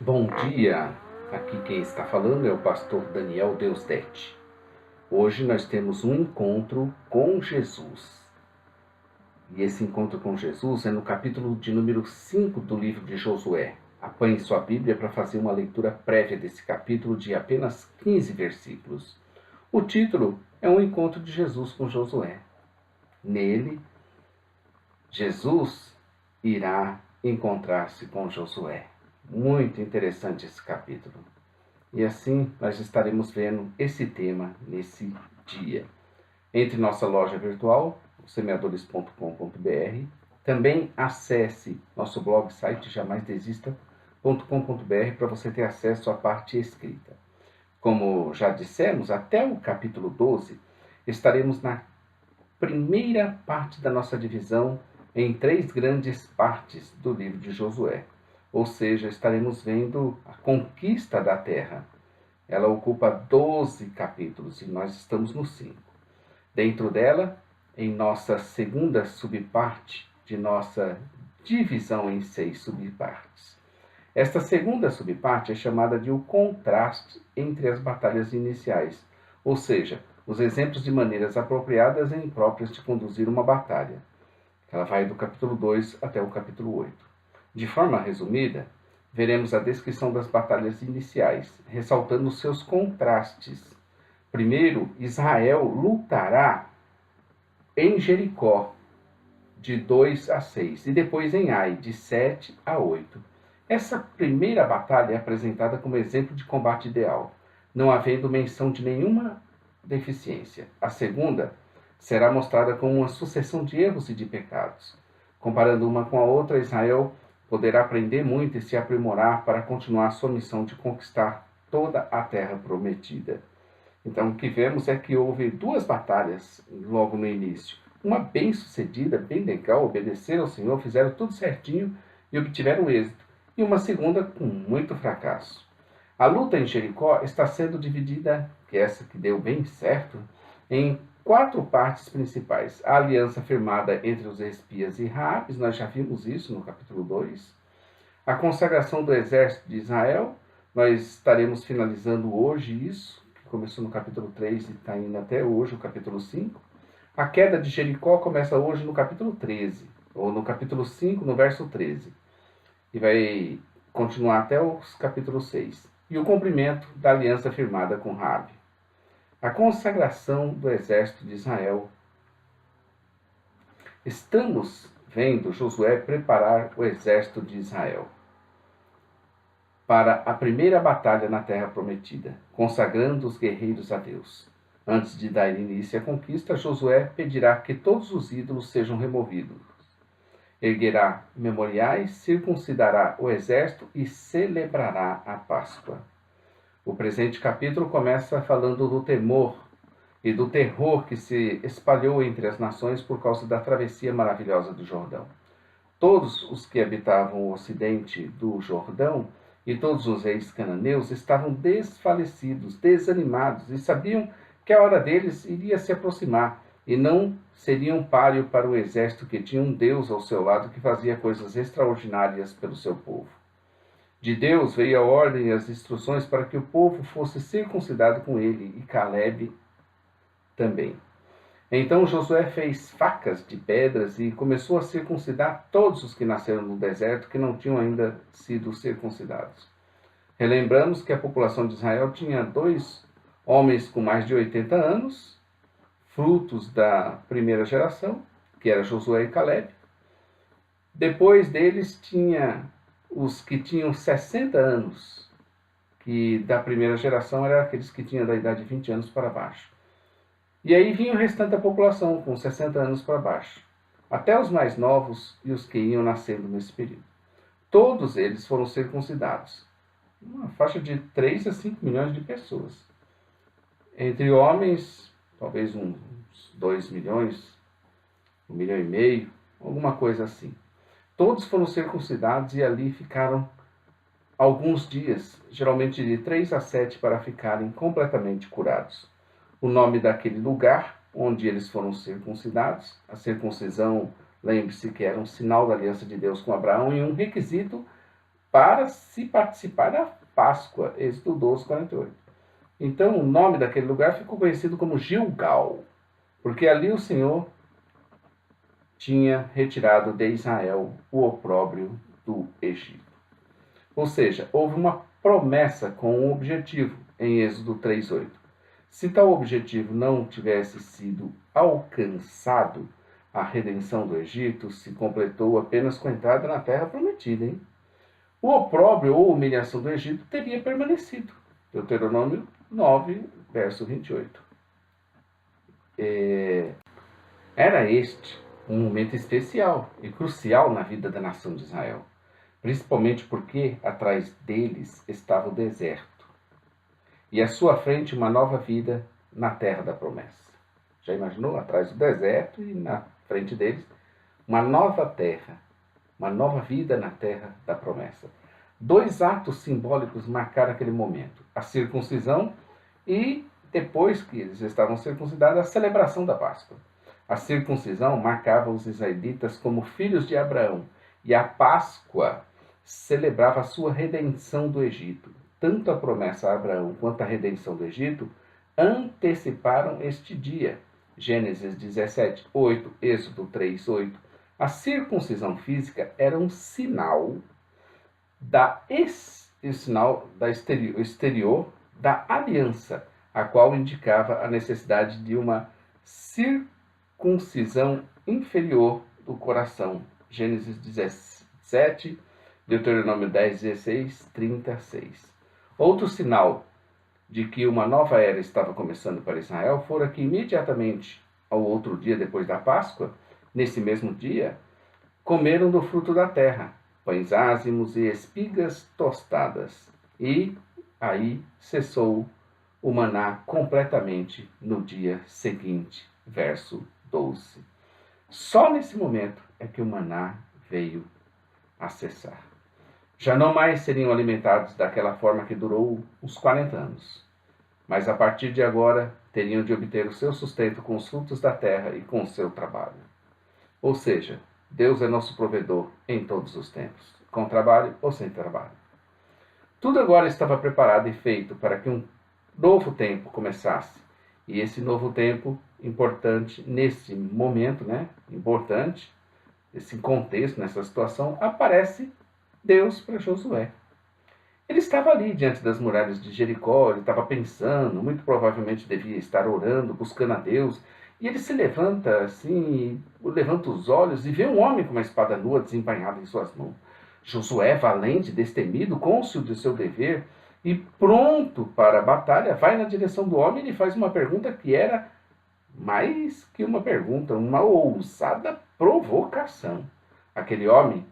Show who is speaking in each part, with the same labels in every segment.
Speaker 1: Bom dia, aqui quem está falando é o pastor Daniel Deusdete. Hoje nós temos um encontro com Jesus. E esse encontro com Jesus é no capítulo de número 5 do livro de Josué. Apanhe sua Bíblia para fazer uma leitura prévia desse capítulo de apenas 15 versículos. O título é um encontro de Jesus com Josué. Nele, Jesus irá encontrar-se com Josué. Muito interessante esse capítulo. E assim nós estaremos vendo esse tema nesse dia. Entre nossa loja virtual, semeadores.com.br. Também acesse nosso blog site jamaisdesista.com.br para você ter acesso à parte escrita. Como já dissemos, até o capítulo 12 estaremos na primeira parte da nossa divisão em 3 grandes partes do livro de Josué. Ou seja, estaremos vendo a conquista da terra. Ela ocupa 12 capítulos e nós estamos no 5. Dentro dela, em nossa segunda subparte de nossa divisão em 6 subpartes. Esta segunda subparte é chamada de o contraste entre as batalhas iniciais, ou seja, os exemplos de maneiras apropriadas e impróprias de conduzir uma batalha. Ela vai do capítulo 2 até o capítulo 8. De forma resumida, veremos a descrição das batalhas iniciais, ressaltando seus contrastes. Primeiro, Israel lutará em Jericó, de 2 a 6, e depois em Ai, de 7 a 8. Essa primeira batalha é apresentada como exemplo de combate ideal, não havendo menção de nenhuma deficiência. A segunda será mostrada como uma sucessão de erros e de pecados. Comparando uma com a outra, Israel poderá aprender muito e se aprimorar para continuar sua missão de conquistar toda a terra prometida. Então, o que vemos é que houve 2 batalhas logo no início. Uma bem sucedida, bem legal, obedeceram ao Senhor, fizeram tudo certinho e obtiveram êxito. E uma segunda com muito fracasso. A luta em Jericó está sendo dividida, que é essa que deu bem certo, em 4 partes principais. A aliança firmada entre os espias e Raabes, nós já vimos isso no capítulo 2. A consagração do exército de Israel, nós estaremos finalizando hoje isso, que começou no capítulo 3 e está indo até hoje, o capítulo 5. A queda de Jericó começa hoje no capítulo 13, ou no capítulo 5, no verso 13. E vai continuar até o capítulo 6. E o cumprimento da aliança firmada com Raabe. A consagração do exército de Israel. Estamos vendo Josué preparar o exército de Israel para a primeira batalha na terra prometida, consagrando os guerreiros a Deus. Antes de dar início à conquista, Josué pedirá que todos os ídolos sejam removidos. Erguerá memoriais, circuncidará o exército e celebrará a Páscoa. O presente capítulo começa falando do temor e do terror que se espalhou entre as nações por causa da travessia maravilhosa do Jordão. Todos os que habitavam o ocidente do Jordão e todos os reis cananeus estavam desfalecidos, desanimados e sabiam que a hora deles iria se aproximar e não seriam páreo para o exército que tinha um Deus ao seu lado que fazia coisas extraordinárias pelo seu povo. De Deus veio a ordem e as instruções para que o povo fosse circuncidado com ele, e Caleb também. Então Josué fez facas de pedras e começou a circuncidar todos os que nasceram no deserto que não tinham ainda sido circuncidados. Relembramos que a população de Israel tinha 2 homens com mais de 80 anos, frutos da primeira geração, que era Josué e Caleb. Depois deles tinha os que tinham 60 anos, que da primeira geração eram aqueles que tinham da idade de 20 anos para baixo. E aí vinha o restante da população, com 60 anos para baixo, até os mais novos e os que iam nascendo nesse período. Todos eles foram circuncidados, uma faixa de 3 a 5 milhões de pessoas. Entre homens, talvez uns 2 milhões, 1,5 milhão, alguma coisa assim. Todos foram circuncidados e ali ficaram alguns dias, geralmente de 3 a 7, para ficarem completamente curados. O nome daquele lugar onde eles foram circuncidados, a circuncisão, lembre-se que era um sinal da aliança de Deus com Abraão e um requisito para se participar da Páscoa, Êxodo 12, 48. Então, o nome daquele lugar ficou conhecido como Gilgal, porque ali o Senhor tinha retirado de Israel o opróbrio do Egito. Ou seja, houve uma promessa com um objetivo em Êxodo 3:8. Se tal objetivo não tivesse sido alcançado, a redenção do Egito se completou apenas com a entrada na terra prometida. Hein? O opróbrio ou humilhação do Egito teria permanecido. Deuteronômio 9, verso 28. Era este um momento especial e crucial na vida da nação de Israel, principalmente porque atrás deles estava o deserto e à sua frente uma nova vida na terra da promessa. Já imaginou? Atrás do deserto e na frente deles uma nova terra, uma nova vida na terra da promessa. Dois atos simbólicos marcaram aquele momento: a circuncisão e, depois que eles estavam circuncidados, a celebração da Páscoa. A circuncisão marcava os israelitas como filhos de Abraão e a Páscoa celebrava a sua redenção do Egito. Tanto a promessa a Abraão quanto a redenção do Egito anteciparam este dia. Gênesis 17, 8, Êxodo 3, 8. A circuncisão física era um sinal exterior da aliança, a qual indicava a necessidade de uma circuncisão inferior do coração. Gênesis 17, Deuteronômio 10, 16, 36. Outro sinal de que uma nova era estava começando para Israel fora que imediatamente ao outro dia depois da Páscoa, nesse mesmo dia, comeram do fruto da terra, pães ázimos e espigas tostadas. E aí cessou o maná completamente no dia seguinte, verso 12. Só nesse momento é que o maná veio a cessar. Já não mais seriam alimentados daquela forma que durou uns 40 anos, mas a partir de agora teriam de obter o seu sustento com os frutos da terra e com o seu trabalho. Ou seja, Deus é nosso provedor em todos os tempos, com trabalho ou sem trabalho. Tudo agora estava preparado e feito para que um novo tempo começasse. E esse novo tempo, importante nesse momento, importante, nesse contexto, nessa situação, aparece Deus para Josué. Ele estava ali diante das muralhas de Jericó, ele estava pensando, muito provavelmente devia estar orando, buscando a Deus, e ele se levanta assim, levanta os olhos e vê um homem com uma espada nua desembainhada em suas mãos. Josué, valente, destemido, cônscio de seu dever e pronto para a batalha, vai na direção do homem e lhe faz uma pergunta que era mais que uma pergunta, uma ousada provocação. Aquele homem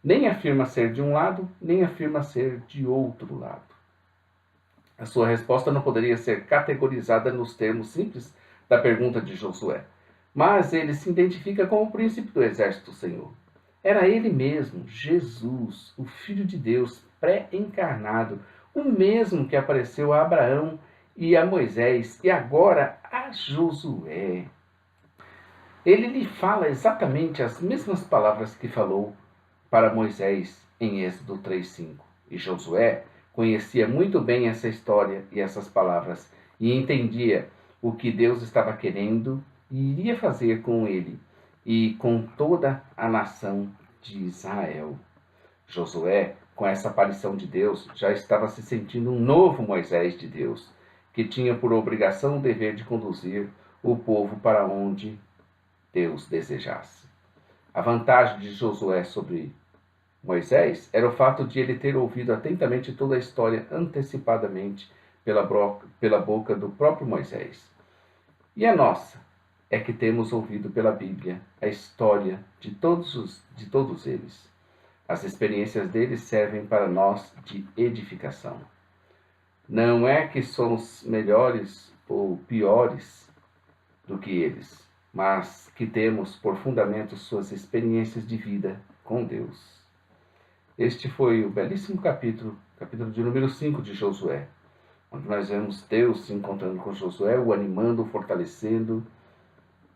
Speaker 1: nem afirma ser de um lado, nem afirma ser de outro lado. A sua resposta não poderia ser categorizada nos termos simples da pergunta de Josué, mas ele se identifica como o príncipe do exército do Senhor. Era ele mesmo, Jesus, o Filho de Deus, pré-encarnado, o mesmo que apareceu a Abraão e a Moisés e agora a Josué. Ele lhe fala exatamente as mesmas palavras que falou para Moisés em Êxodo 3:5. E Josué conhecia muito bem essa história e essas palavras e entendia o que Deus estava querendo e iria fazer com ele e com toda a nação de Israel. Josué, com essa aparição de Deus, já estava se sentindo um novo Moisés de Deus, que tinha por obrigação o dever de conduzir o povo para onde Deus desejasse. A vantagem de Josué sobre Moisés era o fato de ele ter ouvido atentamente toda a história antecipadamente pela boca do próprio Moisés. E a nossa é que temos ouvido pela Bíblia a história de todos eles. As experiências deles servem para nós de edificação. Não é que somos melhores ou piores do que eles, mas que temos por fundamento suas experiências de vida com Deus. Este foi o belíssimo capítulo de número 5 de Josué, onde nós vemos Deus se encontrando com Josué, o animando, o fortalecendo,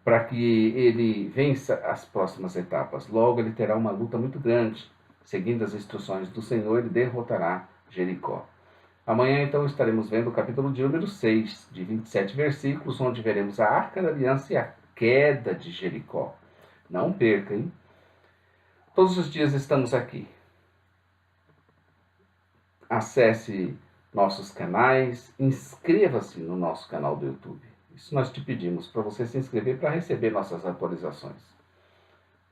Speaker 1: para que ele vença as próximas etapas. Logo, ele terá uma luta muito grande Seguindo as instruções do Senhor, ele derrotará Jericó. Amanhã, então, estaremos vendo o capítulo de número 6, de 27 versículos, onde veremos a Arca da Aliança e a queda de Jericó. Não perca, hein? Todos os dias estamos aqui. Acesse nossos canais, inscreva-se no nosso canal do YouTube. Isso nós te pedimos para você se inscrever para receber nossas atualizações.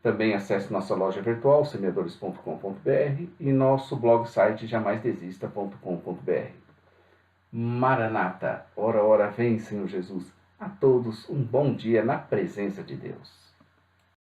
Speaker 1: Também acesse nossa loja virtual, semeadores.com.br, e nosso blog site jamaisdesista.com.br. Maranata, ora, ora, vem, Senhor Jesus. A todos um bom dia na presença de Deus.